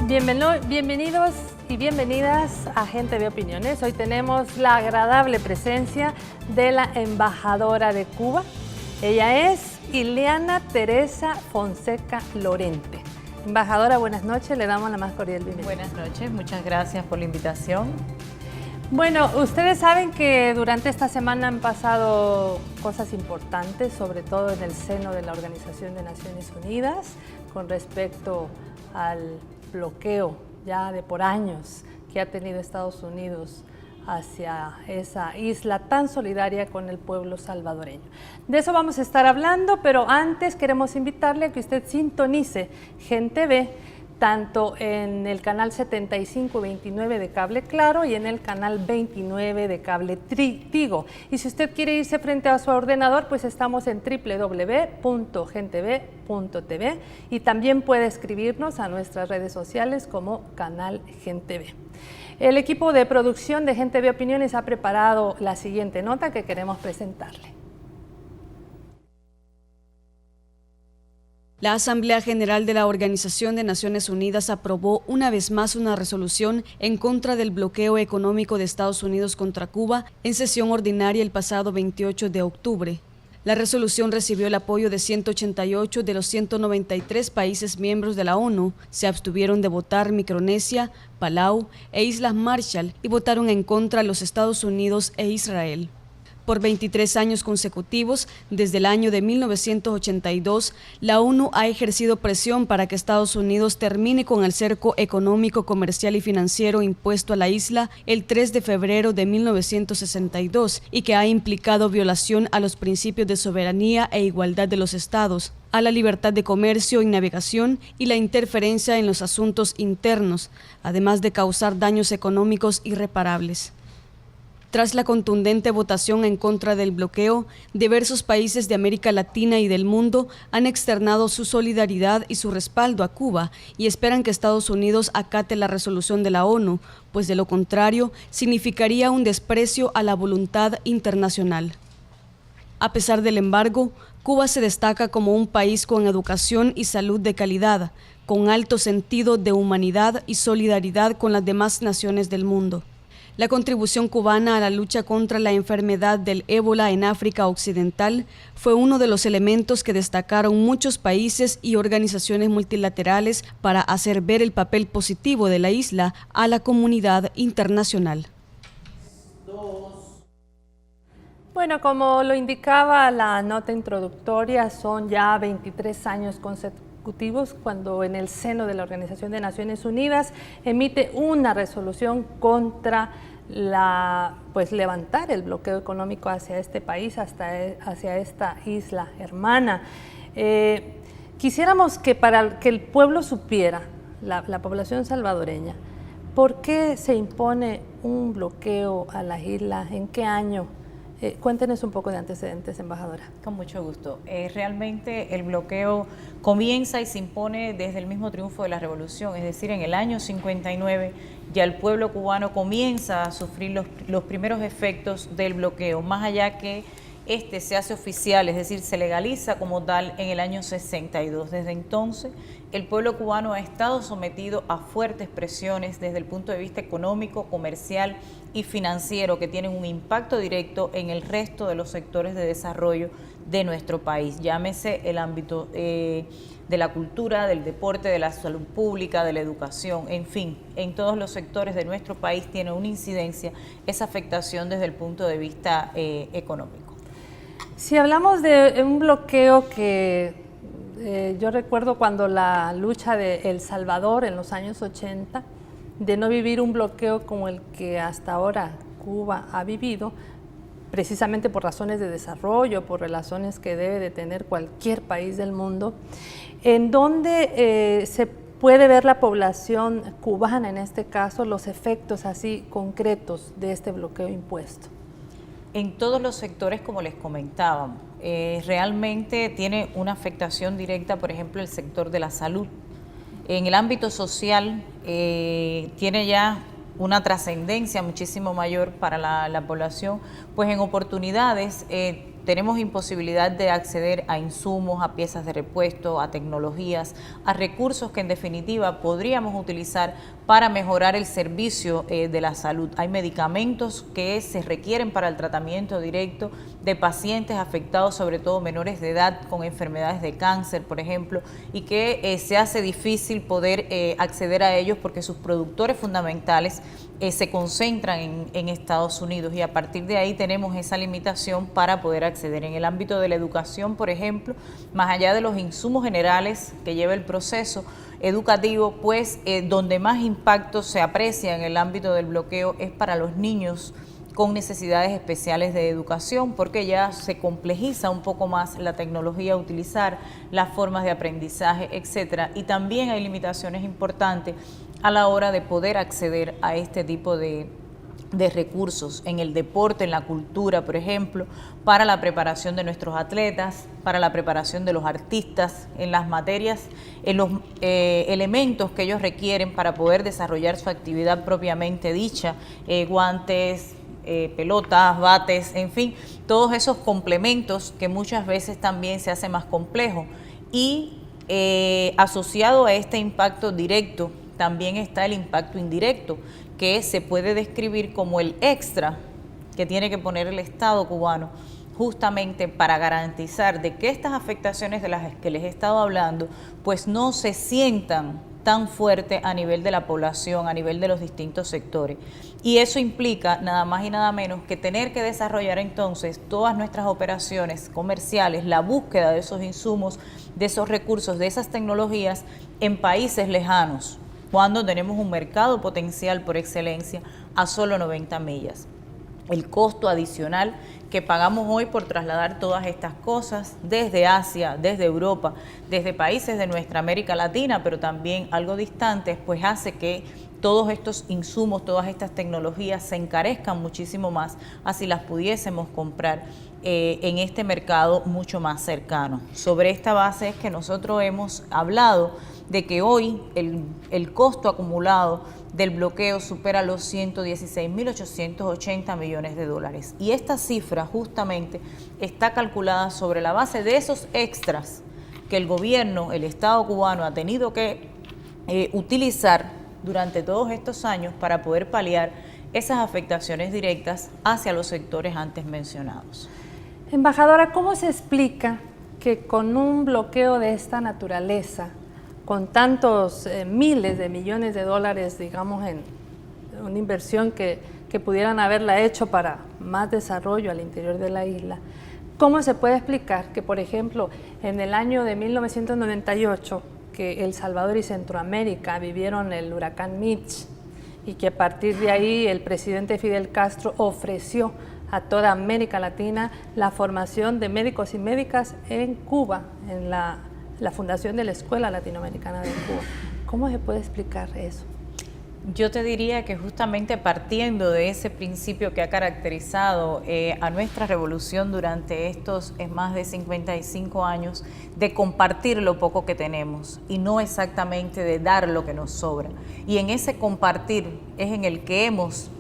Bienvenidos y bienvenidas a Gente de Opiniones. Hoy tenemos la agradable presencia de la embajadora de Cuba. Ella es Ileana Teresa Fonseca Lorente. Embajadora, buenas noches, le damos la más cordial bienvenida. Buenas noches, muchas gracias por la invitación. Bueno, ustedes saben que durante esta semana han pasado cosas importantes, sobre todo en el seno de la Organización de Naciones Unidas, con respecto al bloqueo ya de por años que ha tenido Estados Unidos hacia esa isla tan solidaria con el pueblo salvadoreño. De eso vamos a estar hablando, pero antes queremos invitarle a que usted sintonice Gente V, tanto en el canal 75-29 de Cable Claro y en el canal 29 de Cable Tigo. Y si usted quiere irse frente a su ordenador, pues estamos en www.gentv.tv y también puede escribirnos a nuestras redes sociales como Canal Gente V. El equipo de producción de Gente V Opiniones ha preparado la siguiente nota que queremos presentarle. La Asamblea General de la Organización de Naciones Unidas aprobó una vez más una resolución en contra del bloqueo económico de Estados Unidos contra Cuba en sesión ordinaria el pasado 28 de octubre. La resolución recibió el apoyo de 188 de los 193 países miembros de la ONU. Se abstuvieron de votar Micronesia, Palau e Islas Marshall y votaron en contra los Estados Unidos e Israel. Por 23 años consecutivos, desde el año de 1982, la ONU ha ejercido presión para que Estados Unidos termine con el cerco económico, comercial y financiero impuesto a la isla el 3 de febrero de 1962 y que ha implicado violación a los principios de soberanía e igualdad de los estados, a la libertad de comercio y navegación y la interferencia en los asuntos internos, además de causar daños económicos irreparables. Tras la contundente votación en contra del bloqueo, diversos países de América Latina y del mundo han externado su solidaridad y su respaldo a Cuba y esperan que Estados Unidos acate la resolución de la ONU, pues de lo contrario significaría un desprecio a la voluntad internacional. A pesar del embargo, Cuba se destaca como un país con educación y salud de calidad, con alto sentido de humanidad y solidaridad con las demás naciones del mundo. La contribución cubana a la lucha contra la enfermedad del ébola en África Occidental fue uno de los elementos que destacaron muchos países y organizaciones multilaterales para hacer ver el papel positivo de la isla a la comunidad internacional. Bueno, como lo indicaba la nota introductoria, son ya 23 años consecutivos cuando en el seno de la Organización de Naciones Unidas emite una resolución contra levantar el bloqueo económico hacia este país, hacia esta isla hermana. Quisiéramos que para que el pueblo supiera, la población salvadoreña, ¿por qué se impone un bloqueo a la isla? ¿En qué año? Cuéntenos un poco de antecedentes, embajadora. Con mucho gusto. Realmente el bloqueo comienza y se impone desde el mismo triunfo de la revolución, es decir, en el año 59 ya el pueblo cubano comienza a sufrir los primeros efectos del bloqueo, más allá que este se hace oficial, es decir, se legaliza como tal en el año 62. Desde entonces, el pueblo cubano ha estado sometido a fuertes presiones desde el punto de vista económico, comercial y financiero que tienen un impacto directo en el resto de los sectores de desarrollo de nuestro país. Llámese el ámbito de la cultura, del deporte, de la salud pública, de la educación, en fin, en todos los sectores de nuestro país tiene una incidencia esa afectación desde el punto de vista económico. Si hablamos de un bloqueo que yo recuerdo cuando la lucha de El Salvador en los años 80, de no vivir un bloqueo como el que hasta ahora Cuba ha vivido, precisamente por razones de desarrollo, por razones que debe de tener cualquier país del mundo, en donde se puede ver la población cubana, en este caso, los efectos así concretos de este bloqueo impuesto. En todos los sectores, como les comentábamos, realmente tiene una afectación directa, por ejemplo, el sector de la salud. En el ámbito social tiene ya una trascendencia muchísimo mayor para la población, pues en oportunidades tenemos imposibilidad de acceder a insumos, a piezas de repuesto, a tecnologías, a recursos que en definitiva podríamos utilizar para mejorar el servicio de la salud. Hay medicamentos que se requieren para el tratamiento directo de pacientes afectados, sobre todo menores de edad, con enfermedades de cáncer, por ejemplo, y que se hace difícil poder acceder a ellos porque sus productores fundamentales se concentran en Estados Unidos, y a partir de ahí tenemos esa limitación para poder acceder. En el ámbito de la educación, por ejemplo, más allá de los insumos generales que lleva el proceso educativo, pues donde más impacto se aprecia en el ámbito del bloqueo es para los niños con necesidades especiales de educación, porque ya se complejiza un poco más la tecnología a utilizar, las formas de aprendizaje, etcétera, y también hay limitaciones importantes a la hora de poder acceder a este tipo de recursos en el deporte, en la cultura, por ejemplo, para la preparación de nuestros atletas, para la preparación de los artistas, en las materias, en los elementos que ellos requieren para poder desarrollar su actividad propiamente dicha, guantes, pelotas, bates, en fin, todos esos complementos que muchas veces también se hace más complejo. Y asociado a este impacto directo también está el impacto indirecto, que se puede describir como el extra que tiene que poner el Estado cubano justamente para garantizar de que estas afectaciones de las que les he estado hablando pues no se sientan tan fuerte a nivel de la población, a nivel de los distintos sectores. Y eso implica nada más y nada menos que tener que desarrollar entonces todas nuestras operaciones comerciales, la búsqueda de esos insumos, de esos recursos, de esas tecnologías en países lejanos, cuando tenemos un mercado potencial por excelencia a solo 90 millas. El costo adicional que pagamos hoy por trasladar todas estas cosas desde Asia, desde Europa, desde países de nuestra América Latina, pero también algo distantes, pues hace que todos estos insumos, todas estas tecnologías se encarezcan muchísimo más, así las pudiésemos comprar en este mercado mucho más cercano. Sobre esta base es que nosotros hemos hablado de que hoy el costo acumulado del bloqueo supera los 116.880 millones de dólares. Y esta cifra justamente está calculada sobre la base de esos extras que el gobierno, el Estado cubano ha tenido que utilizar durante todos estos años para poder paliar esas afectaciones directas hacia los sectores antes mencionados. Embajadora, ¿cómo se explica que con un bloqueo de esta naturaleza, con tantos miles de millones de dólares, digamos, en una inversión que pudieran haberla hecho para más desarrollo al interior de la isla, cómo se puede explicar que, por ejemplo, en el año de 1998, que El Salvador y Centroamérica vivieron el huracán Mitch y que a partir de ahí el presidente Fidel Castro ofreció a toda América Latina la formación de médicos y médicas en Cuba, en la fundación de la Escuela Latinoamericana de Cuba? ¿Cómo se puede explicar eso? Yo te diría que justamente partiendo de ese principio que ha caracterizado a nuestra revolución durante estos más de 55 años, de compartir lo poco que tenemos y no exactamente de dar lo que nos sobra. Y en ese compartir es en el que hemos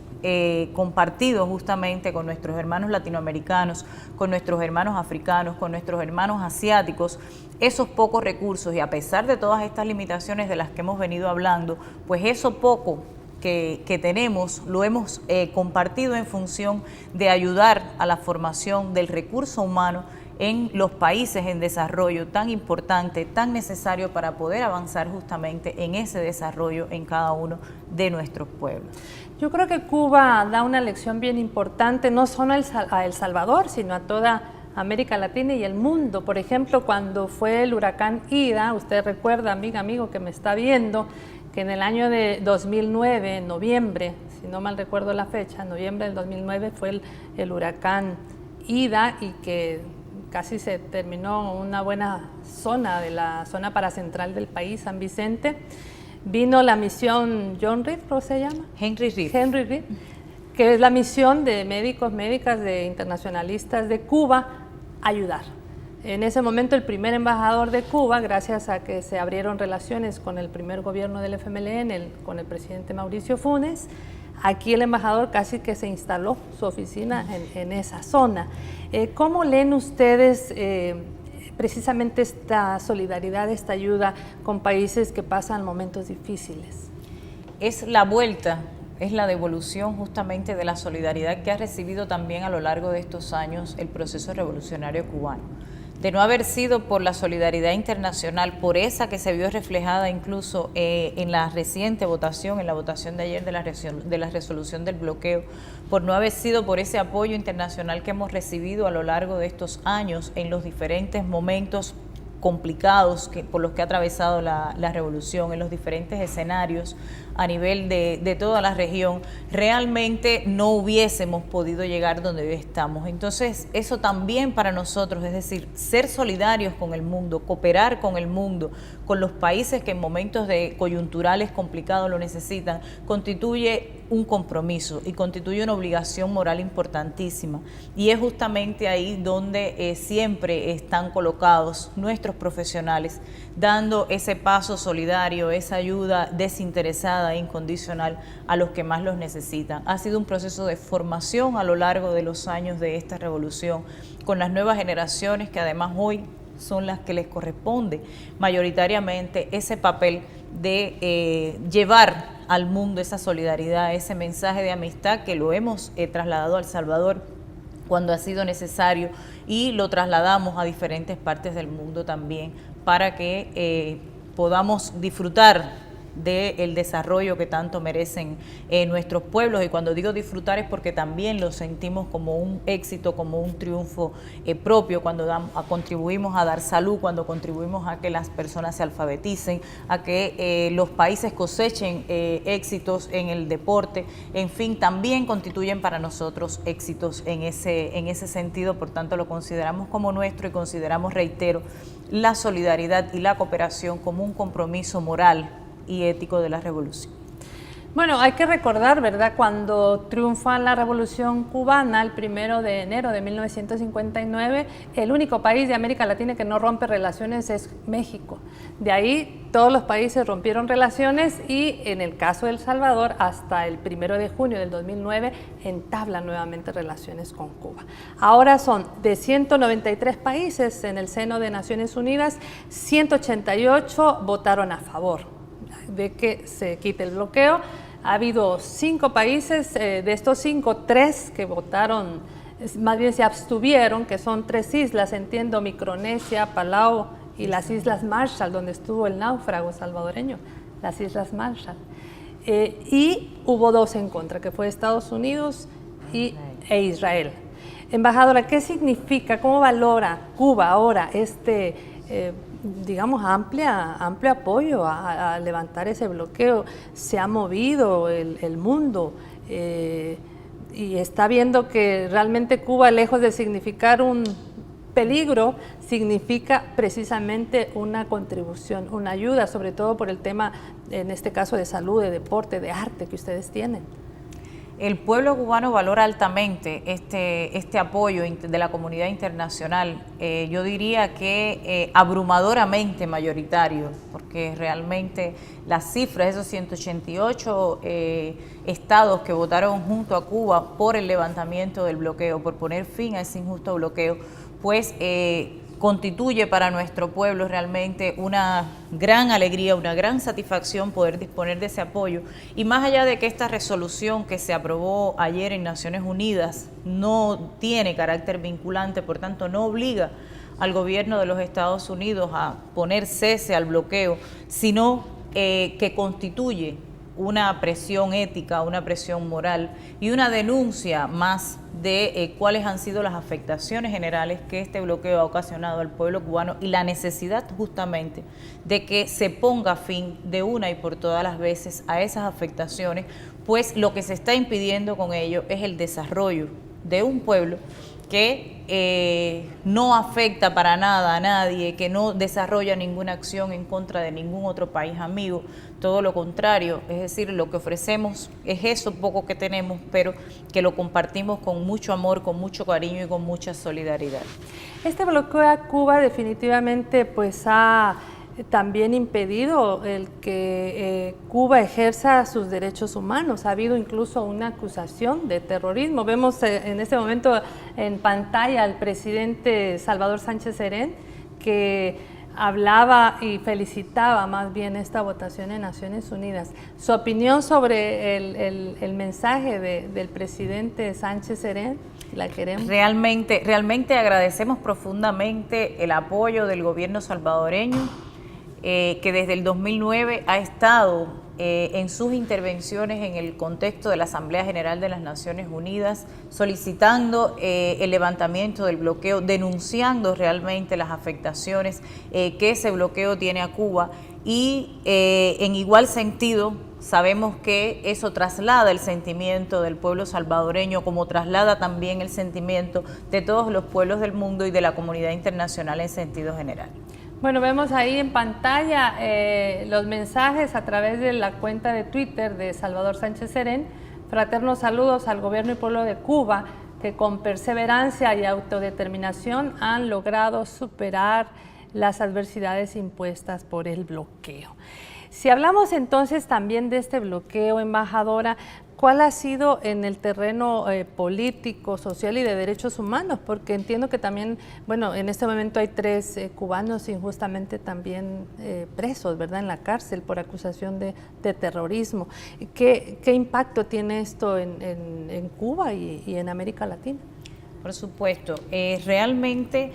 compartido justamente con nuestros hermanos latinoamericanos, con nuestros hermanos africanos, con nuestros hermanos asiáticos, esos pocos recursos, y a pesar de todas estas limitaciones de las que hemos venido hablando, pues eso poco que tenemos lo hemos compartido en función de ayudar a la formación del recurso humano en los países en desarrollo, tan importante, tan necesario para poder avanzar justamente en ese desarrollo en cada uno de nuestros pueblos. Yo creo que Cuba da una lección bien importante, no solo a El Salvador, sino a toda América Latina y el mundo. Por ejemplo, cuando fue el huracán Ida, usted recuerda, amigo que me está viendo, que en el año de 2009, en noviembre, si no mal recuerdo la fecha, en noviembre del 2009 fue el huracán Ida, y que casi se terminó una buena zona de la zona paracentral del país, San Vicente. Vino la misión John Reed, ¿cómo se llama? Henry Reed, que es la misión de médicos, médicas, de internacionalistas de Cuba, ayudar. En ese momento el primer embajador de Cuba, gracias a que se abrieron relaciones con el primer gobierno del FMLN, con el presidente Mauricio Funes, Aquí el embajador casi que se instaló su oficina en esa zona. ¿Cómo leen ustedes precisamente esta solidaridad, esta ayuda con países que pasan momentos difíciles? Es la vuelta, es la devolución justamente de la solidaridad que ha recibido también a lo largo de estos años el proceso revolucionario cubano. De no haber sido por la solidaridad internacional, por esa que se vio reflejada incluso en la reciente votación, en la votación de ayer de la resolución del bloqueo, por no haber sido por ese apoyo internacional que hemos recibido a lo largo de estos años en los diferentes momentos complicados por los que ha atravesado la revolución, en los diferentes escenarios a nivel de toda la región, realmente no hubiésemos podido llegar donde hoy estamos. Entonces, eso también para nosotros, es decir, ser solidarios con el mundo, cooperar con el mundo, con los países que en momentos coyunturales complicados lo necesitan, constituye un compromiso y constituye una obligación moral importantísima. Y es justamente ahí donde siempre están colocados nuestros profesionales, dando ese paso solidario, esa ayuda desinteresada e incondicional a los que más los necesitan. Ha sido un proceso de formación a lo largo de los años de esta revolución, con las nuevas generaciones que además hoy son las que les corresponde mayoritariamente ese papel de llevar al mundo esa solidaridad, ese mensaje de amistad que lo hemos trasladado a El Salvador cuando ha sido necesario y lo trasladamos a diferentes partes del mundo también para que podamos disfrutar del desarrollo que tanto merecen nuestros pueblos. Y cuando digo disfrutar es porque también lo sentimos como un éxito, como un triunfo propio, cuando contribuimos a dar salud, cuando contribuimos a que las personas se alfabeticen, a que los países cosechen éxitos en el deporte, en fin, también constituyen para nosotros éxitos en ese sentido. Por tanto, lo consideramos como nuestro y consideramos, reitero, la solidaridad y la cooperación como un compromiso moral y ético de la revolución. Bueno, hay que recordar, ¿verdad?, cuando triunfa la Revolución Cubana el 1 de enero de 1959, el único país de América Latina que no rompe relaciones es México. De ahí todos los países rompieron relaciones y en el caso de El Salvador hasta el 1 de junio del 2009 entablan nuevamente relaciones con Cuba. Ahora son de 193 países en el seno de Naciones Unidas, 188 votaron a favor de que se quite el bloqueo. Ha habido 5 países, de estos 5, 3 que votaron, más bien se abstuvieron, que son 3 islas, entiendo, Micronesia, Palau y las Islas Marshall, donde estuvo el náufrago salvadoreño, las Islas Marshall. Y hubo 2 en contra, que fue Estados Unidos e Israel. Embajadora, ¿qué significa, cómo valora Cuba ahora digamos, amplio apoyo a levantar ese bloqueo? Se ha movido el mundo y está viendo que realmente Cuba, lejos de significar un peligro, significa precisamente una contribución, una ayuda, sobre todo por el tema, en este caso, de salud, de deporte, de arte que ustedes tienen. El pueblo cubano valora altamente este apoyo de la comunidad internacional, yo diría que abrumadoramente mayoritario, porque realmente las cifras, esos 188 estados que votaron junto a Cuba por el levantamiento del bloqueo, por poner fin a ese injusto bloqueo, pues constituye para nuestro pueblo realmente una gran alegría, una gran satisfacción poder disponer de ese apoyo. Y más allá de que esta resolución que se aprobó ayer en Naciones Unidas no tiene carácter vinculante, por tanto no obliga al gobierno de los Estados Unidos a poner cese al bloqueo, sino que constituye una presión ética, una presión moral y una denuncia más de cuáles han sido las afectaciones generales que este bloqueo ha ocasionado al pueblo cubano y la necesidad justamente de que se ponga fin de una y por todas las veces a esas afectaciones, pues lo que se está impidiendo con ello es el desarrollo de un pueblo que no afecta para nada a nadie, que no desarrolla ninguna acción en contra de ningún otro país amigo, todo lo contrario, es decir, lo que ofrecemos es eso poco que tenemos, pero que lo compartimos con mucho amor, con mucho cariño y con mucha solidaridad. Este bloqueo a Cuba definitivamente pues ha también impedido el que Cuba ejerza sus derechos humanos. Ha habido incluso una acusación de terrorismo. Vemos en este momento en pantalla al presidente Salvador Sánchez Serén, que hablaba y felicitaba más bien esta votación en Naciones Unidas. Su opinión sobre el mensaje del presidente Sánchez Serén, la queremos. Realmente agradecemos profundamente el apoyo del gobierno salvadoreño, que desde el 2009 ha estado en sus intervenciones en el contexto de la Asamblea General de las Naciones Unidas, solicitando el levantamiento del bloqueo, denunciando realmente las afectaciones que ese bloqueo tiene a Cuba, y en igual sentido sabemos que eso traslada el sentimiento del pueblo salvadoreño, como traslada también el sentimiento de todos los pueblos del mundo y de la comunidad internacional en sentido general. Bueno, vemos ahí en pantalla los mensajes a través de la cuenta de Twitter de Salvador Sánchez Serén. Fraternos saludos al gobierno y pueblo de Cuba, que con perseverancia y autodeterminación han logrado superar las adversidades impuestas por el bloqueo. Si hablamos entonces también de este bloqueo, embajadora, ¿cuál ha sido en el terreno político, social y de derechos humanos? Porque entiendo que también, bueno, en este momento hay 3 cubanos injustamente también presos, ¿verdad?, en la cárcel por acusación de terrorismo. ¿Qué impacto tiene esto en Cuba y en América Latina? Por supuesto, realmente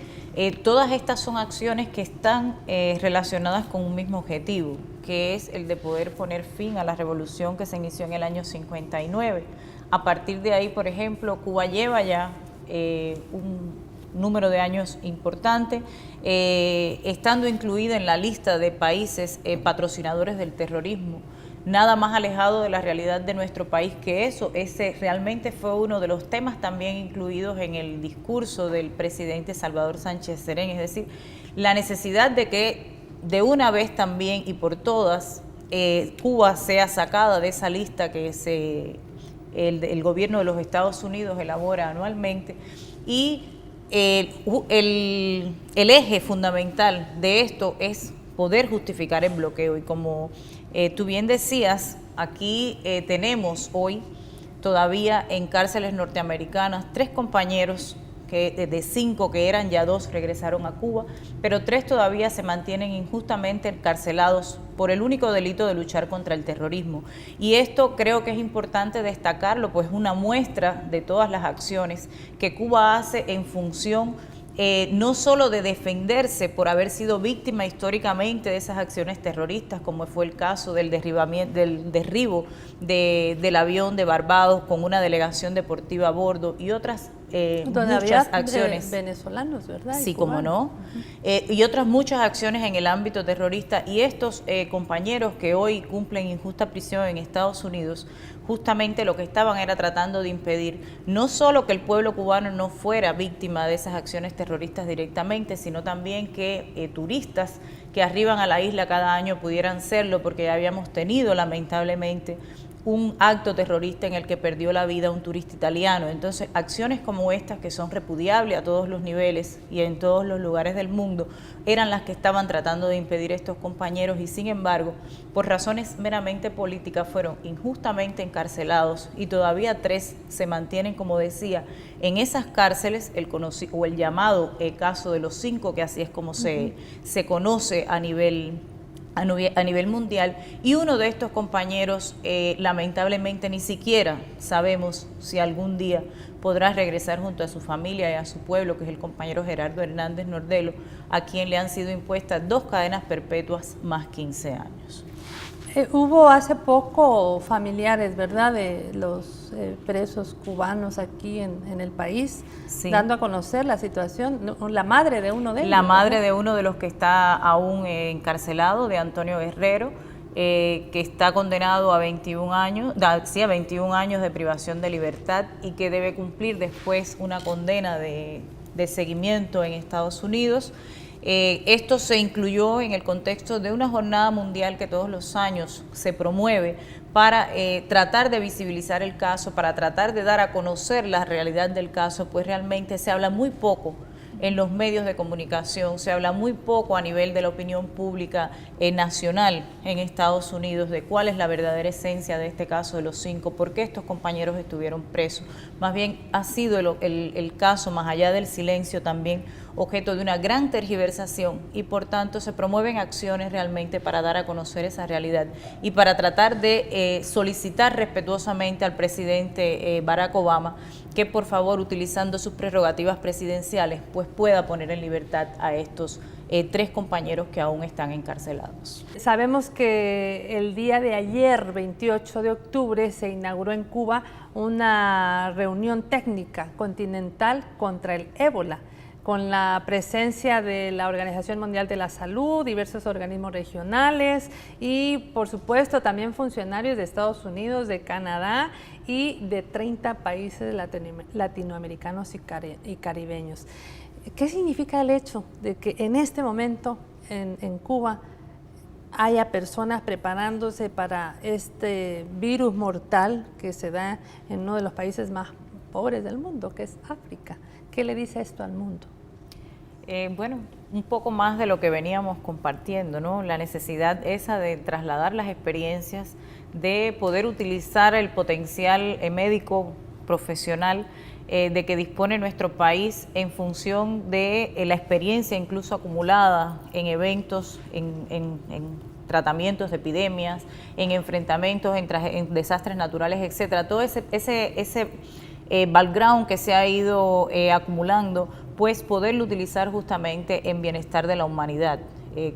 todas estas son acciones que están relacionadas con un mismo objetivo, que es el de poder poner fin a la revolución que se inició en el año 59. A partir de ahí, por ejemplo, Cuba lleva ya un número de años importante, estando incluida en la lista de países patrocinadores del terrorismo. Nada más alejado de la realidad de nuestro país que eso. Ese realmente fue uno de los temas también incluidos en el discurso del presidente Salvador Sánchez Serén, es decir, la necesidad de que de una vez también y por todas Cuba sea sacada de esa lista que el gobierno de los Estados Unidos elabora anualmente, y el eje fundamental de esto es poder justificar el bloqueo. Y como tú bien decías, aquí tenemos hoy todavía en cárceles norteamericanas 3 compañeros que de 5 que eran, ya 2 regresaron a Cuba, pero 3 todavía se mantienen injustamente encarcelados por el único delito de luchar contra el terrorismo. Y esto creo que es importante destacarlo, pues es una muestra de todas las acciones que Cuba hace en función no solo de defenderse por haber sido víctima históricamente de esas acciones terroristas, como fue el caso del derribo del avión de Barbados con una delegación deportiva a bordo, y otras muchas acciones. Venezolanos, ¿verdad? Sí, como no. Y otras muchas acciones en el ámbito terrorista. Y estos compañeros que hoy cumplen injusta prisión en Estados Unidos, justamente lo que estaban era tratando de impedir no solo que el pueblo cubano no fuera víctima de esas acciones terroristas directamente, sino también que turistas que arriban a la isla cada año pudieran serlo, porque ya habíamos tenido lamentablemente un acto terrorista en el que perdió la vida un turista italiano. Entonces, acciones como estas, que son repudiables a todos los niveles y en todos los lugares del mundo, eran las que estaban tratando de impedir estos compañeros, y sin embargo, por razones meramente políticas, fueron injustamente encarcelados, y todavía 3 se mantienen, como decía, en esas cárceles, el llamado caso de los 5, que así es como se conoce a nivel mundial, y uno de estos compañeros lamentablemente ni siquiera sabemos si algún día podrá regresar junto a su familia y a su pueblo, que es el compañero Gerardo Hernández Nordelo, a quien le han sido impuestas 2 cadenas perpetuas más 15 años. Hubo hace poco familiares, ¿verdad?, de los presos cubanos aquí en el país, sí, dando a conocer la situación. La madre de uno de ellos. La madre de uno de los que está aún encarcelado, de Antonio Guerrero, que está condenado a 21 años, a 21 años de privación de libertad, y que debe cumplir después una condena de seguimiento en Estados Unidos. Esto se incluyó en el contexto de una jornada mundial que todos los años se promueve para tratar de visibilizar el caso, para tratar de dar a conocer la realidad del caso, pues realmente se habla muy poco en los medios de comunicación, se habla muy poco a nivel de la opinión pública nacional en Estados Unidos de cuál es la verdadera esencia de este caso de los 5, por qué estos compañeros estuvieron presos. Más bien ha sido el caso, más allá del silencio, también objeto de una gran tergiversación y por tanto se promueven acciones realmente para dar a conocer esa realidad y para tratar de solicitar respetuosamente al presidente Barack Obama que por favor, utilizando sus prerrogativas presidenciales, pues pueda poner en libertad a estos 3 compañeros que aún están encarcelados. Sabemos que el día de ayer, 28 de octubre, se inauguró en Cuba una reunión técnica continental contra el ébola, con la presencia de la Organización Mundial de la Salud, diversos organismos regionales y, por supuesto, también funcionarios de Estados Unidos, de Canadá y de 30 países latinoamericanos y caribeños. ¿Qué significa el hecho de que en este momento en Cuba haya personas preparándose para este virus mortal que se da en uno de los países más pobres del mundo, que es África? ¿Qué le dice esto al mundo? Bueno, un poco más de lo que veníamos compartiendo, ¿no? La necesidad esa de trasladar las experiencias, de poder utilizar el potencial médico profesional de que dispone nuestro país en función de la experiencia incluso acumulada en eventos, en tratamientos de epidemias, en enfrentamientos, en desastres naturales, etcétera. Todo ese background que se ha ido acumulando, pues poderlo utilizar justamente en bienestar de la humanidad.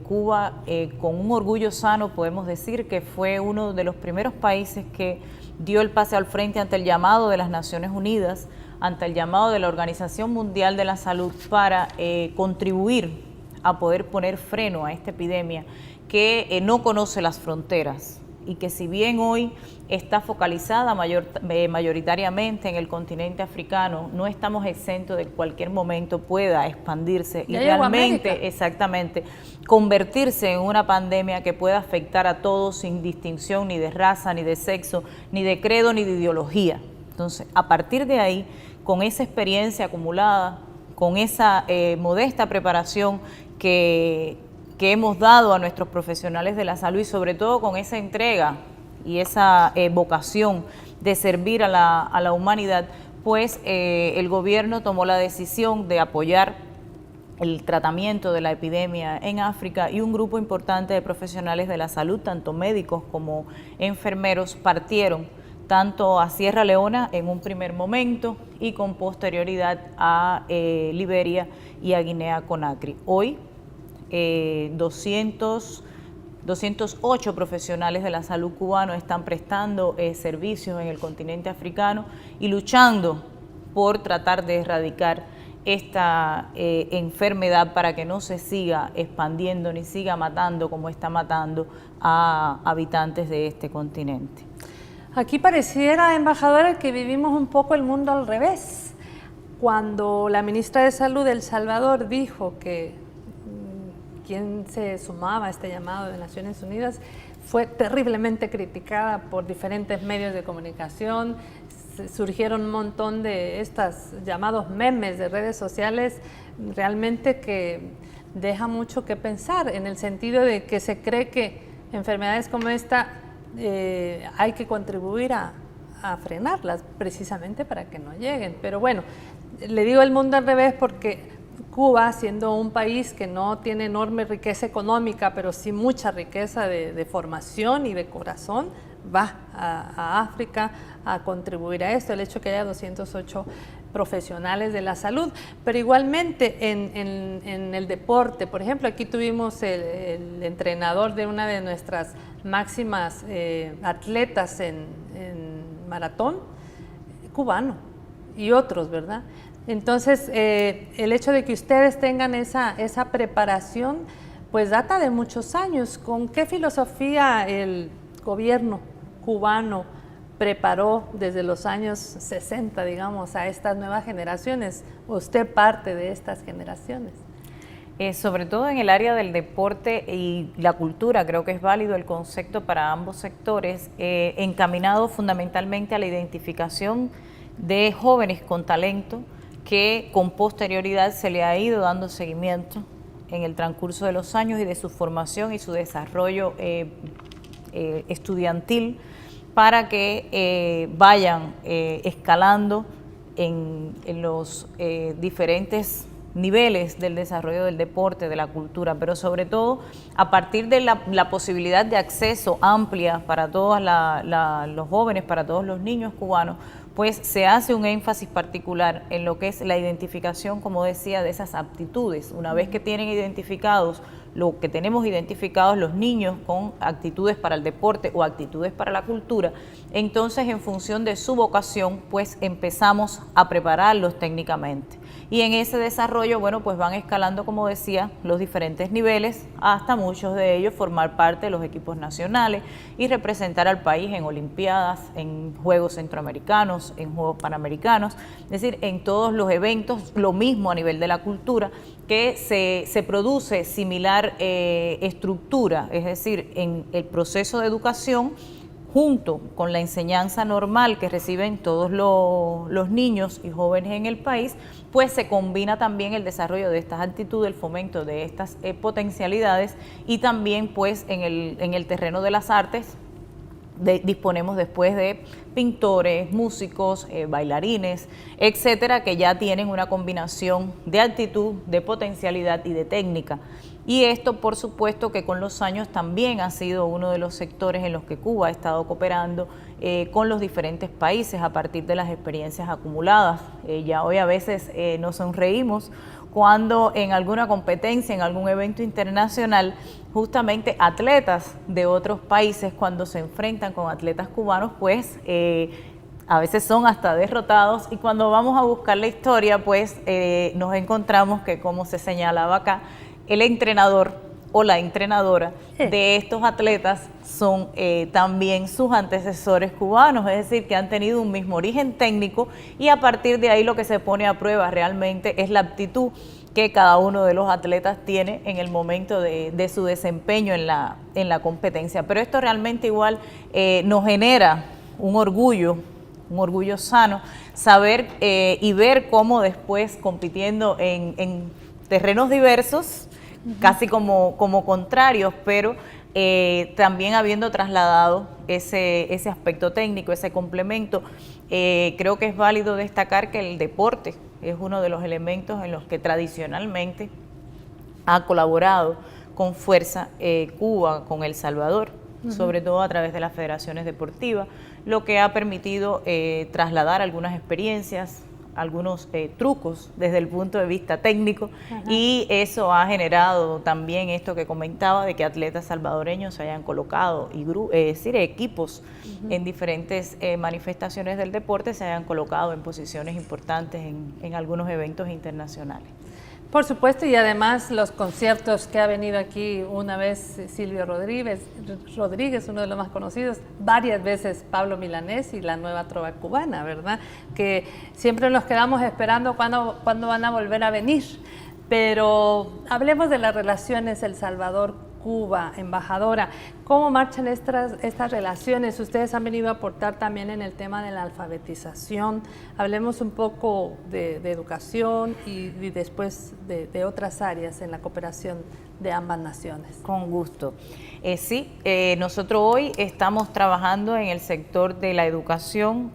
Cuba, con un orgullo sano, podemos decir que fue uno de los primeros países que dio el pase al frente ante el llamado de las Naciones Unidas, ante el llamado de la Organización Mundial de la Salud para contribuir a poder poner freno a esta epidemia que no conoce las fronteras y que si bien hoy está focalizada mayoritariamente en el continente africano, no estamos exentos de que en cualquier momento pueda expandirse y realmente, exactamente, convertirse en una pandemia que pueda afectar a todos sin distinción ni de raza, ni de sexo, ni de credo, ni de ideología. Entonces, a partir de ahí, con esa experiencia acumulada, con esa modesta preparación que hemos dado a nuestros profesionales de la salud y sobre todo con esa entrega y esa vocación de servir a la humanidad, pues el gobierno tomó la decisión de apoyar el tratamiento de la epidemia en África y un grupo importante de profesionales de la salud, tanto médicos como enfermeros, partieron tanto a Sierra Leona en un primer momento y con posterioridad a Liberia y a Guinea-Conakry. Hoy 208 profesionales de la salud cubano están prestando servicios en el continente africano y luchando por tratar de erradicar esta enfermedad para que no se siga expandiendo ni siga matando como está matando a habitantes de este continente. Aquí pareciera, embajadora, que vivimos un poco el mundo al revés. Cuando la ministra de Salud de El Salvador dijo que quien se sumaba a este llamado de Naciones Unidas fue terriblemente criticada por diferentes medios de comunicación, surgieron un montón de estos llamados memes de redes sociales, realmente que deja mucho que pensar, en el sentido de que se cree que enfermedades como esta hay que contribuir a frenarlas, precisamente para que no lleguen. Pero bueno, le digo el mundo al revés porque Cuba, siendo un país que no tiene enorme riqueza económica, pero sí mucha riqueza de formación y de corazón, va a África a contribuir a esto, el hecho que haya 208 profesionales de la salud, pero igualmente en el deporte, por ejemplo, aquí tuvimos el entrenador de una de nuestras máximas atletas en maratón, cubano, y otros, ¿verdad? Entonces, el hecho de que ustedes tengan esa preparación, pues data de muchos años. ¿Con qué filosofía el gobierno cubano preparó desde los años 60, digamos, a estas nuevas generaciones? ¿Usted parte de estas generaciones? Sobre todo en el área del deporte y la cultura, creo que es válido el concepto para ambos sectores, encaminado fundamentalmente a la identificación de jóvenes con talento, que con posterioridad se le ha ido dando seguimiento en el transcurso de los años y de su formación y su desarrollo estudiantil para que vayan escalando en los diferentes niveles del desarrollo del deporte, de la cultura, pero sobre todo a partir de la posibilidad de acceso amplia para todos los jóvenes, para todos los niños cubanos, pues se hace un énfasis particular en lo que es la identificación, como decía, de esas aptitudes. Una vez que tienen identificados lo que tenemos identificados los niños con actitudes para el deporte o actitudes para la cultura, entonces en función de su vocación, pues empezamos a prepararlos técnicamente. Y en ese desarrollo, bueno, pues van escalando, como decía, los diferentes niveles, hasta muchos de ellos formar parte de los equipos nacionales y representar al país en olimpiadas, en Juegos Centroamericanos, en Juegos Panamericanos, es decir, en todos los eventos, lo mismo a nivel de la cultura, que se produce similar estructura, es decir, en el proceso de educación, junto con la enseñanza normal que reciben todos los niños y jóvenes en el país, pues se combina también el desarrollo de estas actitudes, el fomento de estas potencialidades y también pues en el terreno de las artes disponemos después de pintores, músicos, bailarines, etcétera, que ya tienen una combinación de actitud, de potencialidad y de técnica. Y esto, por supuesto, que con los años también ha sido uno de los sectores en los que Cuba ha estado cooperando con los diferentes países a partir de las experiencias acumuladas. Ya hoy a veces nos sonreímos cuando en alguna competencia, en algún evento internacional, justamente atletas de otros países cuando se enfrentan con atletas cubanos, pues a veces son hasta derrotados y cuando vamos a buscar la historia, pues nos encontramos que, como se señalaba acá, el entrenador o la entrenadora de estos atletas son también sus antecesores cubanos, es decir, que han tenido un mismo origen técnico y a partir de ahí lo que se pone a prueba realmente es la aptitud que cada uno de los atletas tiene en el momento de su desempeño en la competencia. Pero esto realmente igual nos genera un orgullo sano, saber y ver cómo después compitiendo en terrenos diversos, casi como contrarios, pero también habiendo trasladado ese aspecto técnico, ese complemento, creo que es válido destacar que el deporte es uno de los elementos en los que tradicionalmente ha colaborado con fuerza Cuba con El Salvador, sobre todo a través de las federaciones deportivas, lo que ha permitido trasladar algunas experiencias, algunos trucos desde el punto de vista técnico. Ajá. Y eso ha generado también esto que comentaba de que atletas salvadoreños se hayan colocado y es decir, equipos en diferentes manifestaciones del deporte se hayan colocado en posiciones importantes en algunos eventos internacionales. Por supuesto, y además los conciertos que ha venido aquí una vez Silvio Rodríguez, uno de los más conocidos, varias veces Pablo Milanés y la nueva trova cubana, ¿verdad? Que siempre nos quedamos esperando cuándo van a volver a venir. Pero hablemos de las relaciones El Salvador-Cuba, embajadora. ¿Cómo marchan estas relaciones? Ustedes han venido a aportar también en el tema de la alfabetización. Hablemos un poco de educación y después de otras áreas en la cooperación de ambas naciones. Con gusto. Sí, nosotros hoy estamos trabajando en el sector de la educación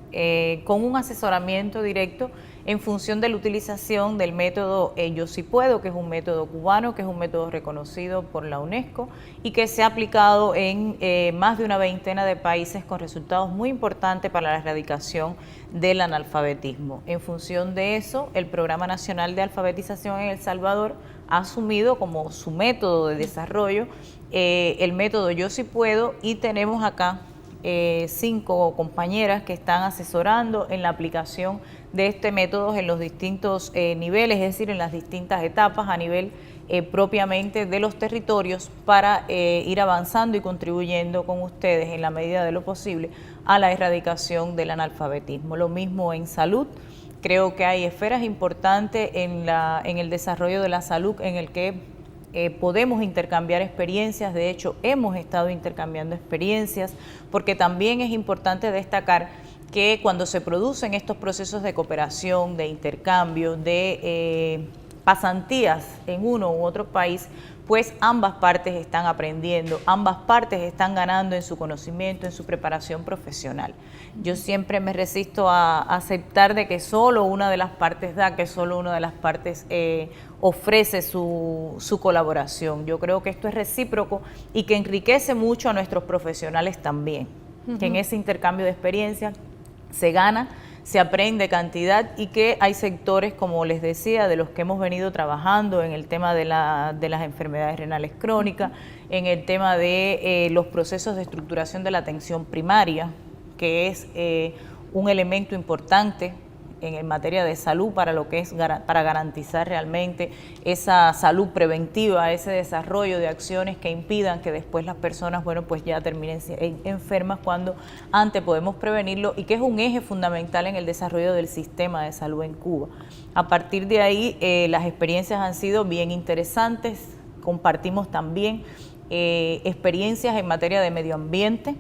con un asesoramiento directo en función de la utilización del método Yo Sí Puedo, que es un método cubano, que es un método reconocido por la UNESCO y que se ha aplicado en más de una veintena de países con resultados muy importantes para la erradicación del analfabetismo. En función de eso, el Programa Nacional de Alfabetización en El Salvador ha asumido como su método de desarrollo el método Yo Sí Puedo y tenemos acá 5 compañeras que están asesorando en la aplicación de este método en los distintos niveles, es decir, en las distintas etapas a nivel propiamente de los territorios para ir avanzando y contribuyendo con ustedes en la medida de lo posible a la erradicación del analfabetismo. Lo mismo en salud. Creo que hay esferas importantes en el desarrollo de la salud en el que podemos intercambiar experiencias. De hecho, hemos estado intercambiando experiencias porque también es importante destacar que cuando se producen estos procesos de cooperación, de intercambio, de pasantías en uno u otro país, pues ambas partes están aprendiendo, ambas partes están ganando en su conocimiento, en su preparación profesional. Yo siempre me resisto a aceptar de que solo una de las partes da, que solo una de las partes ofrece su colaboración. Yo creo que esto es recíproco y que enriquece mucho a nuestros profesionales también, que en ese intercambio de experiencias se gana, se aprende cantidad y que hay sectores, como les decía, de los que hemos venido trabajando en el tema de las enfermedades renales crónicas, en el tema de los procesos de estructuración de la atención primaria, que es un elemento importante en materia de salud para lo que es para garantizar realmente esa salud preventiva, ese desarrollo de acciones que impidan que después las personas, bueno, pues ya terminen enfermas cuando antes podemos prevenirlo, y que es un eje fundamental en el desarrollo del sistema de salud en Cuba. A partir de ahí, las experiencias han sido bien interesantes. Compartimos también experiencias en materia de medio ambiente.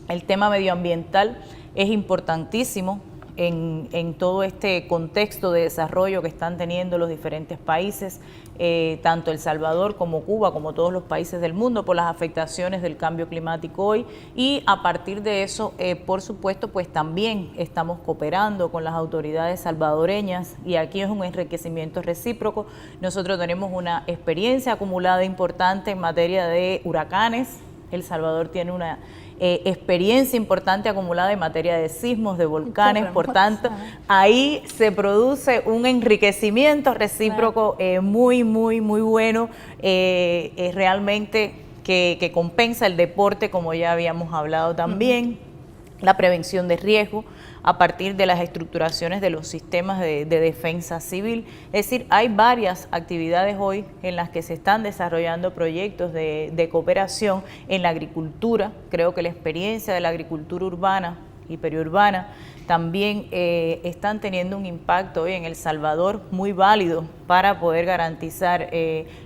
El tema medioambiental es importantísimo en todo este contexto de desarrollo que están teniendo los diferentes países, tanto El Salvador como Cuba, como todos los países del mundo, por las afectaciones del cambio climático hoy. Y a partir de eso, por supuesto, pues también estamos cooperando con las autoridades salvadoreñas, y aquí es un enriquecimiento recíproco. Nosotros tenemos una experiencia acumulada importante en materia de huracanes. El Salvador tiene una experiencia importante acumulada en materia de sismos, de volcanes, por tanto, ahí se produce un enriquecimiento recíproco muy bueno, realmente que compensa el deporte, como ya habíamos hablado también, la prevención de riesgo a partir de las estructuraciones de los sistemas de defensa civil. Es decir, hay varias actividades hoy en las que se están desarrollando proyectos de cooperación en la agricultura. Creo que la experiencia de la agricultura urbana y periurbana también están teniendo un impacto hoy en El Salvador muy válido para poder garantizar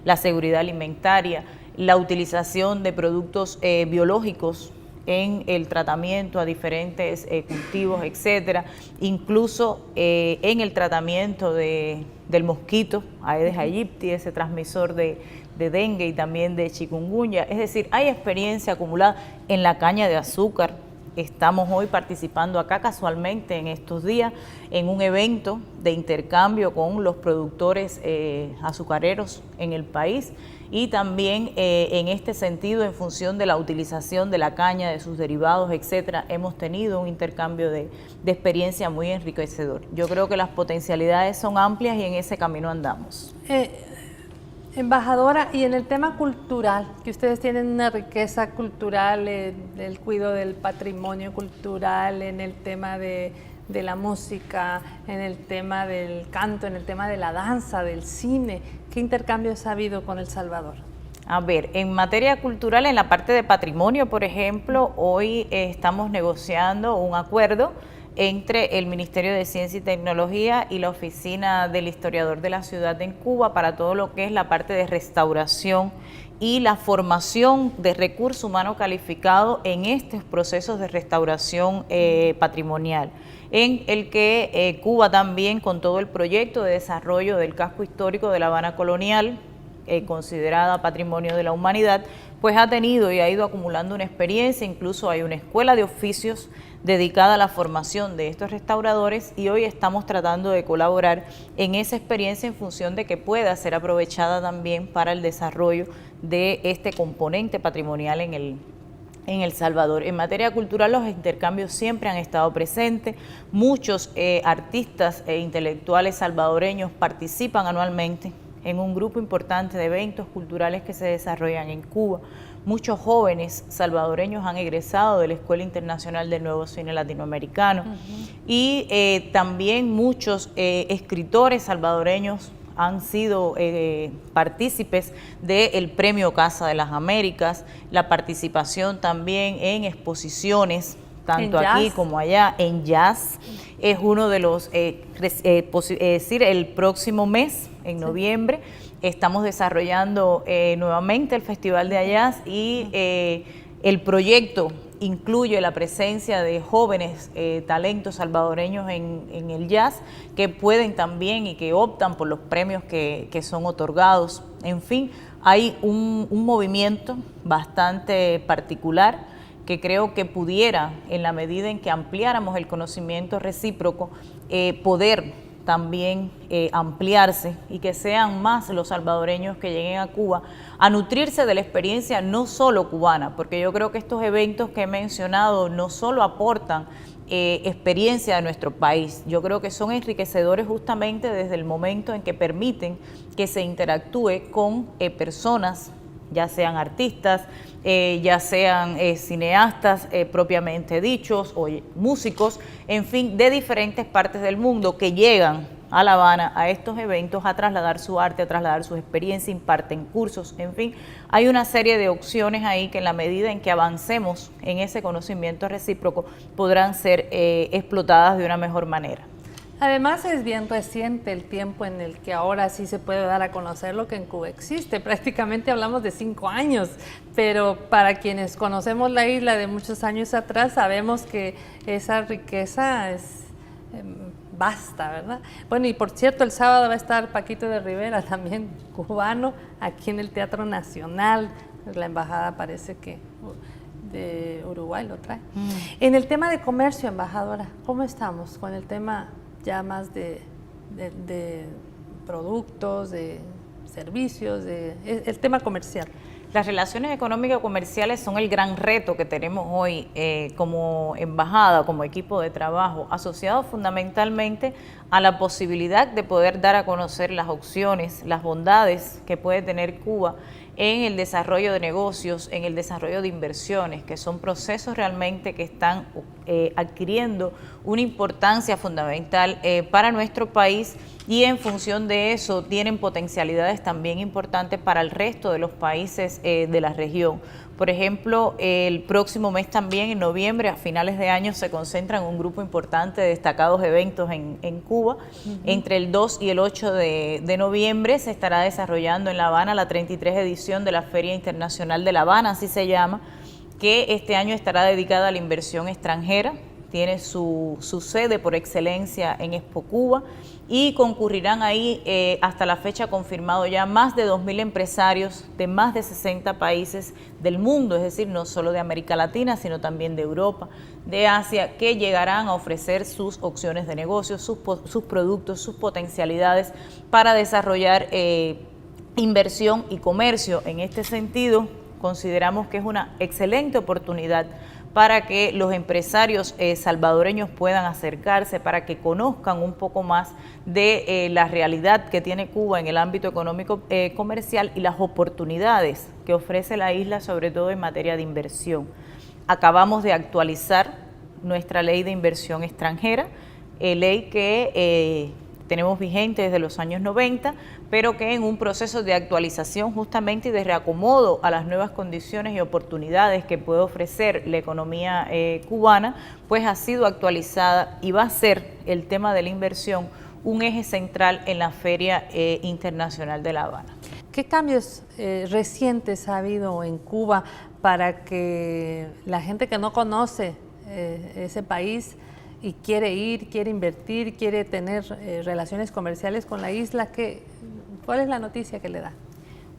la seguridad alimentaria, la utilización de productos biológicos en el tratamiento a diferentes cultivos, etcétera, incluso en el tratamiento del mosquito, Aedes aegypti, ese transmisor de dengue y también de chikungunya. Es decir, hay experiencia acumulada en la caña de azúcar. Estamos hoy participando acá casualmente en estos días en un evento de intercambio con los productores azucareros en el país, y también en este sentido, en función de la utilización de la caña, de sus derivados, etcétera, hemos tenido un intercambio de experiencia muy enriquecedor. Yo creo que las potencialidades son amplias y en ese camino andamos. Embajadora, y en el tema cultural, que ustedes tienen una riqueza cultural, del cuidado del patrimonio cultural, en el tema de la música, en el tema del canto, en el tema de la danza, del cine, ¿qué intercambios ha habido con El Salvador? A ver, en materia cultural, en la parte de patrimonio, por ejemplo, hoy estamos negociando un acuerdo entre el Ministerio de Ciencia y Tecnología y la Oficina del Historiador de la Ciudad en Cuba para todo lo que es la parte de restauración y la formación de recurso humano calificado en estos procesos de restauración patrimonial, en el que Cuba también, con todo el proyecto de desarrollo del casco histórico de La Habana Colonial, considerada Patrimonio de la Humanidad, pues ha tenido y ha ido acumulando una experiencia. Incluso hay una escuela de oficios dedicada a la formación de estos restauradores, y hoy estamos tratando de colaborar en esa experiencia en función de que pueda ser aprovechada también para el desarrollo de este componente patrimonial en El Salvador. En materia cultural, los intercambios siempre han estado presentes. Muchos artistas e intelectuales salvadoreños participan anualmente en un grupo importante de eventos culturales que se desarrollan en Cuba. Muchos jóvenes salvadoreños han egresado de la Escuela Internacional del Nuevo Cine Latinoamericano, y también muchos escritores salvadoreños han sido partícipes del Premio Casa de las Américas, la participación también en exposiciones, tanto aquí como allá, en jazz. Es uno de los, es decir, el próximo mes, en noviembre, estamos desarrollando nuevamente el Festival de Jazz, y el proyecto incluye la presencia de jóvenes talentos salvadoreños en el jazz que pueden también y que optan por los premios que son otorgados. En fin, hay un movimiento bastante particular que creo que pudiera, en la medida en que ampliáramos el conocimiento recíproco, poder también ampliarse y que sean más los salvadoreños que lleguen a Cuba a nutrirse de la experiencia no solo cubana, porque yo creo que estos eventos que he mencionado no solo aportan experiencia de nuestro país, yo creo que son enriquecedores justamente desde el momento en que permiten que se interactúe con personas, ya sean artistas, ya sean cineastas propiamente dichos o músicos, en fin, de diferentes partes del mundo que llegan a La Habana a estos eventos a trasladar su arte, a trasladar su experiencia, imparten cursos, en fin, hay una serie de opciones ahí que en la medida en que avancemos en ese conocimiento recíproco podrán ser explotadas de una mejor manera. Además es bien reciente el tiempo en el que ahora sí se puede dar a conocer lo que en Cuba existe. Prácticamente hablamos de 5 años, pero para quienes conocemos la isla de muchos años atrás sabemos que esa riqueza es vasta, ¿verdad? Bueno, y por cierto, el sábado va a estar Paquito de Rivera, también cubano, aquí en el Teatro Nacional. La embajada parece que de Uruguay lo trae. En el tema de comercio, embajadora, ¿cómo estamos con el tema ya más de productos, de servicios, el tema comercial? Las relaciones económicas y comerciales son el gran reto que tenemos hoy como embajada, como equipo de trabajo, asociado fundamentalmente a la posibilidad de poder dar a conocer las opciones, las bondades que puede tener Cuba en el desarrollo de negocios, en el desarrollo de inversiones, que son procesos realmente que están adquiriendo una importancia fundamental para nuestro país, y en función de eso tienen potencialidades también importantes para el resto de los países de la región. Por ejemplo, el próximo mes también, en noviembre, a finales de año, se concentran un grupo importante de destacados eventos en Cuba. Entre el 2 y el 8 de noviembre se estará desarrollando en La Habana la 33 edición de la Feria Internacional de La Habana, así se llama, que este año estará dedicada a la inversión extranjera. Tiene su sede por excelencia en Expo Cuba y concurrirán ahí hasta la fecha confirmado ya más de 2.000 empresarios de más de 60 países del mundo, es decir, no solo de América Latina, sino también de Europa, de Asia, que llegarán a ofrecer sus opciones de negocio, sus productos, sus potencialidades para desarrollar inversión y comercio. En este sentido, consideramos que es una excelente oportunidad para que los empresarios salvadoreños puedan acercarse, para que conozcan un poco más de la realidad que tiene Cuba en el ámbito económico comercial y las oportunidades que ofrece la isla, sobre todo en materia de inversión. Acabamos de actualizar nuestra ley de inversión extranjera, ley que tenemos vigente desde los años 90, pero que en un proceso de actualización justamente y de reacomodo a las nuevas condiciones y oportunidades que puede ofrecer la economía cubana, pues ha sido actualizada y va a ser el tema de la inversión un eje central en la Feria Internacional de La Habana. ¿Qué cambios recientes ha habido en Cuba para que la gente que no conoce ese país y quiere ir, quiere invertir, quiere tener relaciones comerciales con la isla, ¿cuál es la noticia que le da?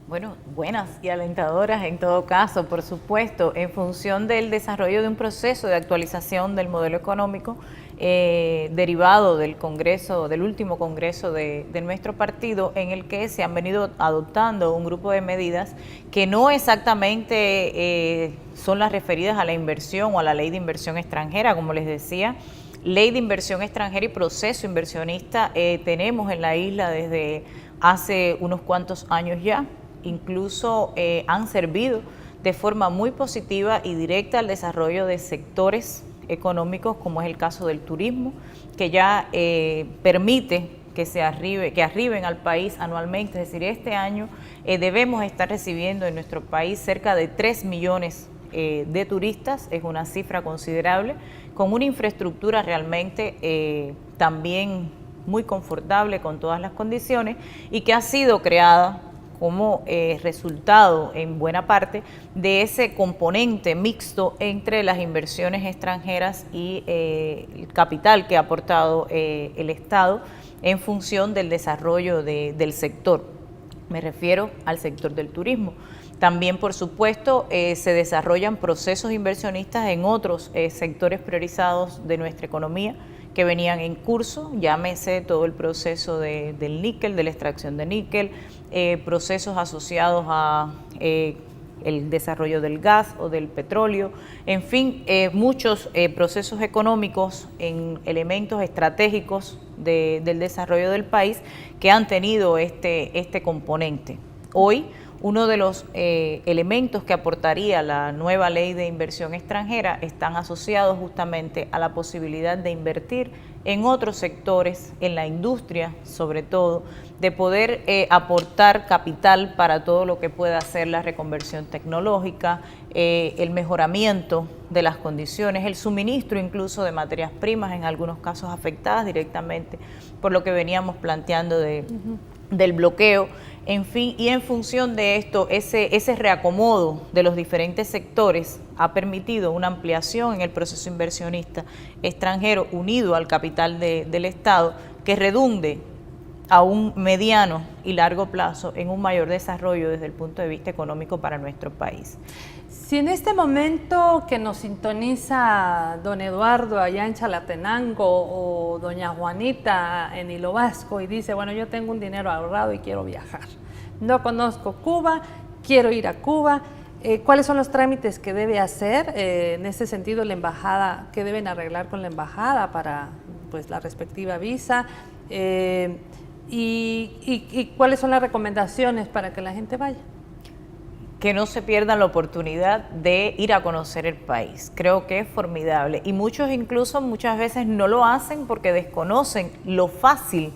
Bueno, buenas y alentadoras en todo caso, por supuesto, en función del desarrollo de un proceso de actualización del modelo económico derivado del Congreso, del último Congreso de nuestro partido, en el que se han venido adoptando un grupo de medidas que no exactamente son las referidas a la inversión o a la ley de inversión extranjera, como les decía. Ley de inversión extranjera y proceso inversionista tenemos en la isla desde hace unos cuantos años ya, incluso han servido de forma muy positiva y directa al desarrollo de sectores económicos, como es el caso del turismo, que ya permite que arriben al país anualmente, es decir, este año debemos estar recibiendo en nuestro país cerca de 3 millones de turistas, es una cifra considerable, con una infraestructura realmente también muy confortable, con todas las condiciones, y que ha sido creada como resultado en buena parte de ese componente mixto entre las inversiones extranjeras y el capital que ha aportado el Estado en función del desarrollo del sector. Me refiero al sector del turismo. También, por supuesto, se desarrollan procesos inversionistas en otros sectores priorizados de nuestra economía que venían en curso, llámese todo el proceso del níquel, de la extracción de níquel, procesos asociados a el desarrollo del gas o del petróleo, en fin, muchos procesos económicos en elementos estratégicos del desarrollo del país que han tenido este componente. Hoy, uno de los elementos que aportaría la nueva ley de inversión extranjera están asociados justamente a la posibilidad de invertir en otros sectores, en la industria sobre todo, de poder aportar capital para todo lo que pueda ser la reconversión tecnológica, el mejoramiento de las condiciones, el suministro incluso de materias primas, en algunos casos afectadas directamente por lo que veníamos planteando del bloqueo. En fin, y en función de esto, ese reacomodo de los diferentes sectores ha permitido una ampliación en el proceso inversionista extranjero unido al capital del Estado que redunde a un mediano y largo plazo en un mayor desarrollo desde el punto de vista económico para nuestro país. Si en este momento que nos sintoniza don Eduardo allá en Chalatenango o doña Juanita en Hilo Vasco y dice, bueno, yo tengo un dinero ahorrado y quiero viajar, no conozco Cuba, quiero ir a Cuba, ¿cuáles son los trámites que debe hacer? En ese sentido, la embajada, ¿qué deben arreglar con la embajada para pues, la respectiva visa? ¿Y cuáles son las recomendaciones para que la gente vaya? Que no se pierdan la oportunidad de ir a conocer el país. Creo que es formidable y muchos incluso muchas veces no lo hacen porque desconocen lo fácil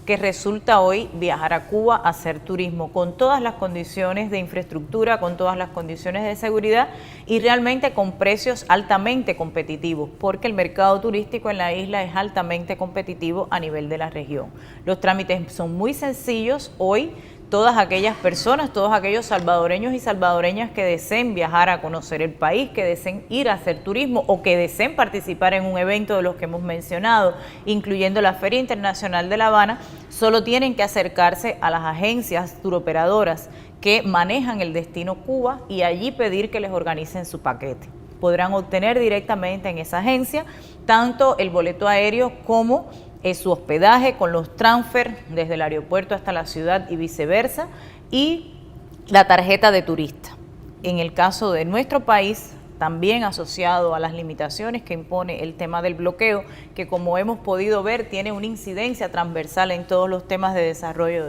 que resulta hoy viajar a Cuba a hacer turismo con todas las condiciones de infraestructura, con todas las condiciones de seguridad y realmente con precios altamente competitivos, porque el mercado turístico en la isla es altamente competitivo a nivel de la región. Los trámites son muy sencillos hoy. Todas aquellas personas, todos aquellos salvadoreños y salvadoreñas que deseen viajar a conocer el país, que deseen ir a hacer turismo o que deseen participar en un evento de los que hemos mencionado, incluyendo la Feria Internacional de La Habana, solo tienen que acercarse a las agencias turoperadoras que manejan el destino Cuba y allí pedir que les organicen su paquete. Podrán obtener directamente en esa agencia tanto el boleto aéreo como su hospedaje con los transfer desde el aeropuerto hasta la ciudad y viceversa, y la tarjeta de turista. En el caso de nuestro país, también asociado a las limitaciones que impone el tema del bloqueo, que como hemos podido ver tiene una incidencia transversal en todos los temas de desarrollo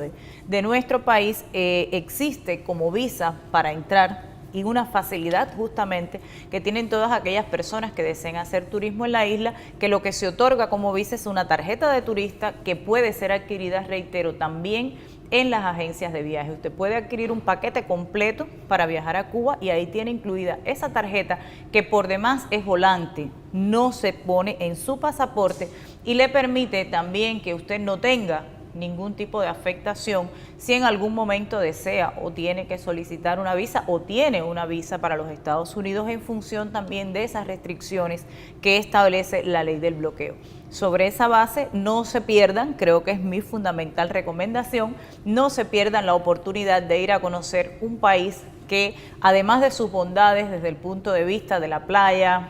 de nuestro país, existe como visa para entrar y una facilidad justamente que tienen todas aquellas personas que deseen hacer turismo en la isla, que lo que se otorga como visa es una tarjeta de turista que puede ser adquirida, reitero, también en las agencias de viaje. Usted puede adquirir un paquete completo para viajar a Cuba y ahí tiene incluida esa tarjeta que por demás es volante, no se pone en su pasaporte y le permite también que usted no tenga ningún tipo de afectación si en algún momento desea o tiene que solicitar una visa o tiene una visa para los Estados Unidos en función también de esas restricciones que establece la ley del bloqueo. Sobre esa base, no se pierdan, creo que es mi fundamental recomendación, no se pierdan la oportunidad de ir a conocer un país que, además de sus bondades desde el punto de vista de la playa,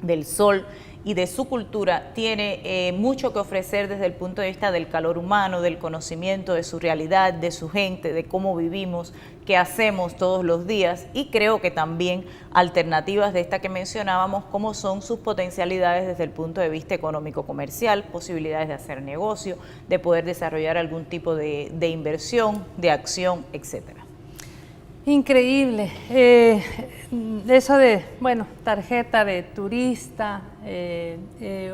del sol y de su cultura, tiene mucho que ofrecer desde el punto de vista del calor humano, del conocimiento de su realidad, de su gente, de cómo vivimos, qué hacemos todos los días, y creo que también alternativas de esta que mencionábamos, como son sus potencialidades desde el punto de vista económico-comercial, posibilidades de hacer negocio, de poder desarrollar algún tipo de inversión, de acción, etcétera. Increíble. Eso de, bueno, tarjeta de turista,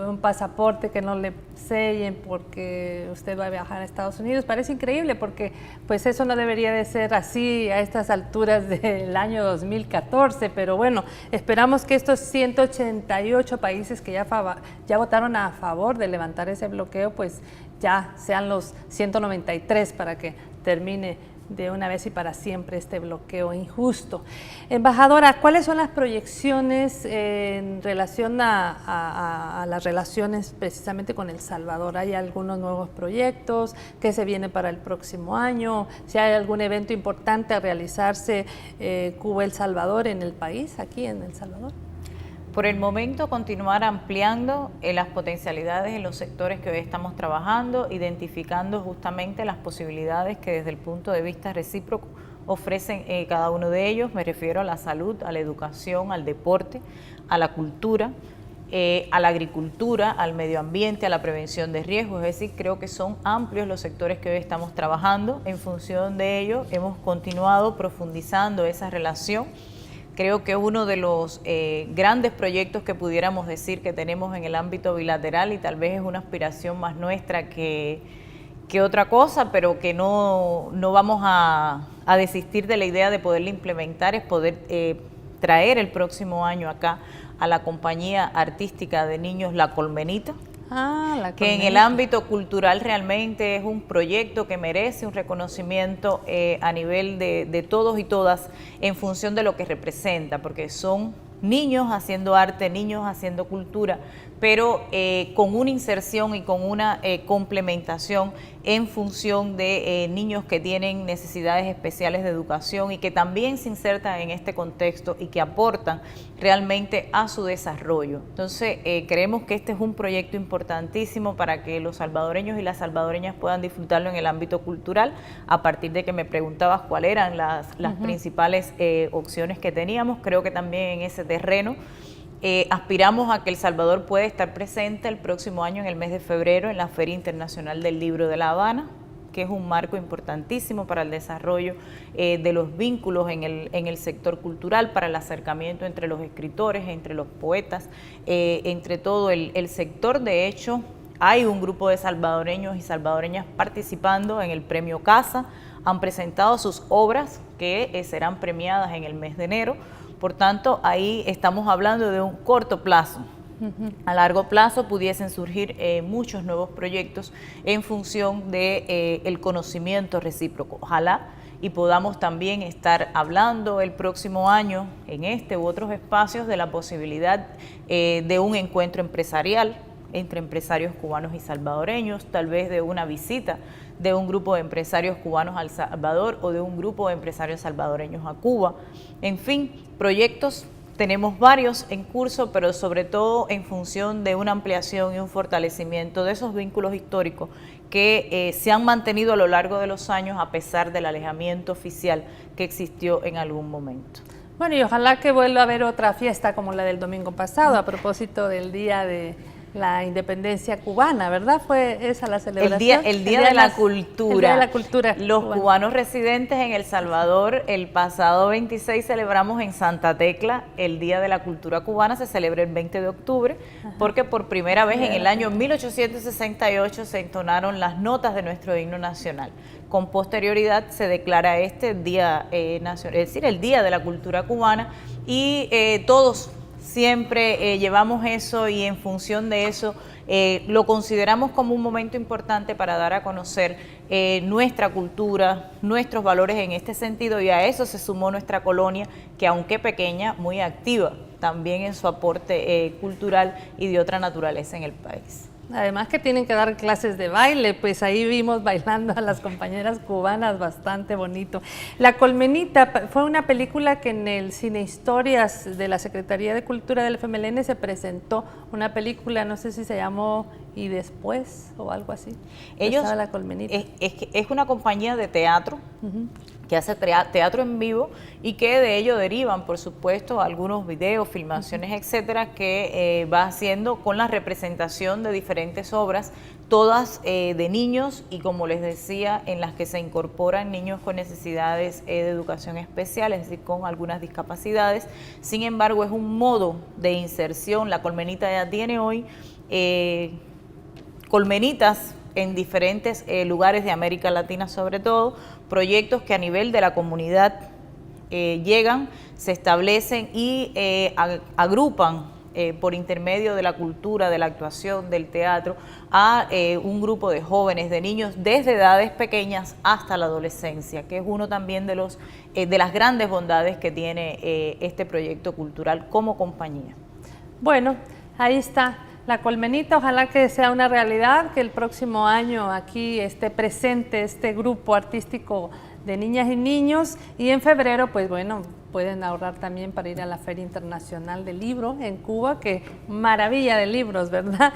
un pasaporte que no le sellen porque usted va a viajar a Estados Unidos, parece increíble porque pues eso no debería de ser así a estas alturas del año 2014, pero bueno, esperamos que estos 188 países que ya votaron a favor de levantar ese bloqueo, pues ya sean los 193 para que termine de una vez y para siempre este bloqueo injusto. Embajadora, ¿cuáles son las proyecciones en relación a las relaciones precisamente con El Salvador? ¿Hay algunos nuevos proyectos? ¿Qué se viene para el próximo año? ¿Si hay algún evento importante a realizarse Cuba-El Salvador en el país, aquí en El Salvador? Por el momento, continuar ampliando las potencialidades en los sectores que hoy estamos trabajando, identificando justamente las posibilidades que desde el punto de vista recíproco ofrecen cada uno de ellos. Me refiero a la salud, a la educación, al deporte, a la cultura, a la agricultura, al medio ambiente, a la prevención de riesgos. Es decir, creo que son amplios los sectores que hoy estamos trabajando. En función de ello, hemos continuado profundizando esa relación. Creo que uno de los grandes proyectos que pudiéramos decir que tenemos en el ámbito bilateral, y tal vez es una aspiración más nuestra que otra cosa, pero que no vamos a desistir de la idea de poderla implementar, es poder traer el próximo año acá a la compañía artística de niños La Colmenita. Que en el ámbito cultural realmente es un proyecto que merece un reconocimiento a nivel de todos y todas en función de lo que representa, porque son niños haciendo arte, niños haciendo cultura, pero con una inserción y con una complementación en función de niños que tienen necesidades especiales de educación y que también se insertan en este contexto y que aportan realmente a su desarrollo. Entonces, creemos que este es un proyecto importantísimo para que los salvadoreños y las salvadoreñas puedan disfrutarlo en el ámbito cultural, a partir de que me preguntabas cuáles eran las principales opciones que teníamos. Creo que también en ese terreno aspiramos a que El Salvador pueda estar presente el próximo año en el mes de febrero en la Feria Internacional del Libro de La Habana, que es un marco importantísimo para el desarrollo de los vínculos en el sector cultural, para el acercamiento entre los escritores, entre los poetas, entre todo el sector. De hecho, hay un grupo de salvadoreños y salvadoreñas participando en el Premio Casa, han presentado sus obras que serán premiadas en el mes de enero. Por tanto, ahí estamos hablando de un corto plazo. A largo plazo pudiesen surgir muchos nuevos proyectos en función de el conocimiento recíproco. Ojalá y podamos también estar hablando el próximo año en este u otros espacios de la posibilidad de un encuentro empresarial entre empresarios cubanos y salvadoreños, tal vez de una visita de un grupo de empresarios cubanos a El Salvador o de un grupo de empresarios salvadoreños a Cuba. En fin, proyectos tenemos varios en curso, pero sobre todo en función de una ampliación y un fortalecimiento de esos vínculos históricos que se han mantenido a lo largo de los años a pesar del alejamiento oficial que existió en algún momento. Bueno, y ojalá que vuelva a haber otra fiesta como la del domingo pasado, a propósito del Día de la Independencia cubana, ¿verdad? Fue esa la celebración. El Día de la Cultura. El Día de la Cultura. Los cubanos residentes en El Salvador, el pasado 26 celebramos en Santa Tecla el Día de la Cultura cubana, se celebra el 20 de octubre, porque por primera vez en el año 1868 se entonaron las notas de nuestro himno nacional. Con posterioridad se declara este Día Nacional, es decir, el Día de la Cultura cubana, y todos siempre llevamos eso, y en función de eso lo consideramos como un momento importante para dar a conocer nuestra cultura, nuestros valores en este sentido, y a eso se sumó nuestra colonia, que aunque pequeña, muy activa también en su aporte cultural y de otra naturaleza en el país. Además que tienen que dar clases de baile, pues ahí vimos bailando a las compañeras cubanas, bastante bonito. La Colmenita fue una película que en el Cine Historias de la Secretaría de Cultura del FMLN se presentó, una película, no sé si se llamó Y Después o algo así. Ellos, La Colmenita. Es una compañía de teatro que hace teatro en vivo, y que de ello derivan, por supuesto, algunos videos, filmaciones, etcétera, que va haciendo con la representación de diferentes obras, todas de niños, y como les decía, en las que se incorporan niños con necesidades de educación especial, es decir, con algunas discapacidades. Sin embargo, es un modo de inserción. La Colmenita ya tiene hoy colmenitas en diferentes lugares de América Latina, sobre todo, proyectos que a nivel de la comunidad llegan, se establecen y agrupan por intermedio de la cultura, de la actuación, del teatro, a un grupo de jóvenes, de niños, desde edades pequeñas hasta la adolescencia, que es uno también de las grandes bondades que tiene este proyecto cultural como compañía. Bueno, ahí está La Colmenita, ojalá que sea una realidad, que el próximo año aquí esté presente este grupo artístico de niñas y niños, y en febrero, pues bueno, pueden ahorrar también para ir a la Feria Internacional del Libro en Cuba, que maravilla de libros, ¿verdad?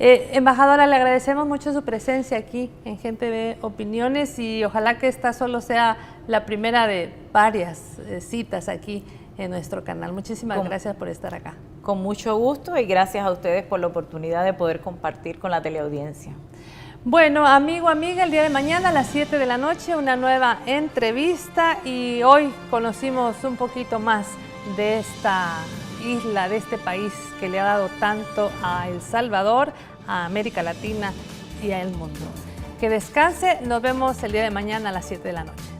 Embajadora, le agradecemos mucho su presencia aquí en Gente de Opiniones, y ojalá que esta solo sea la primera de varias citas aquí en nuestro canal. Muchísimas gracias por estar acá. Con mucho gusto, y gracias a ustedes por la oportunidad de poder compartir con la teleaudiencia. Bueno, amigo, amiga, el día de mañana a las 7 de la noche una nueva entrevista, y hoy conocimos un poquito más de esta isla, de este país que le ha dado tanto a El Salvador, a América Latina y al mundo. Que descanse, nos vemos el día de mañana a las 7 de la noche.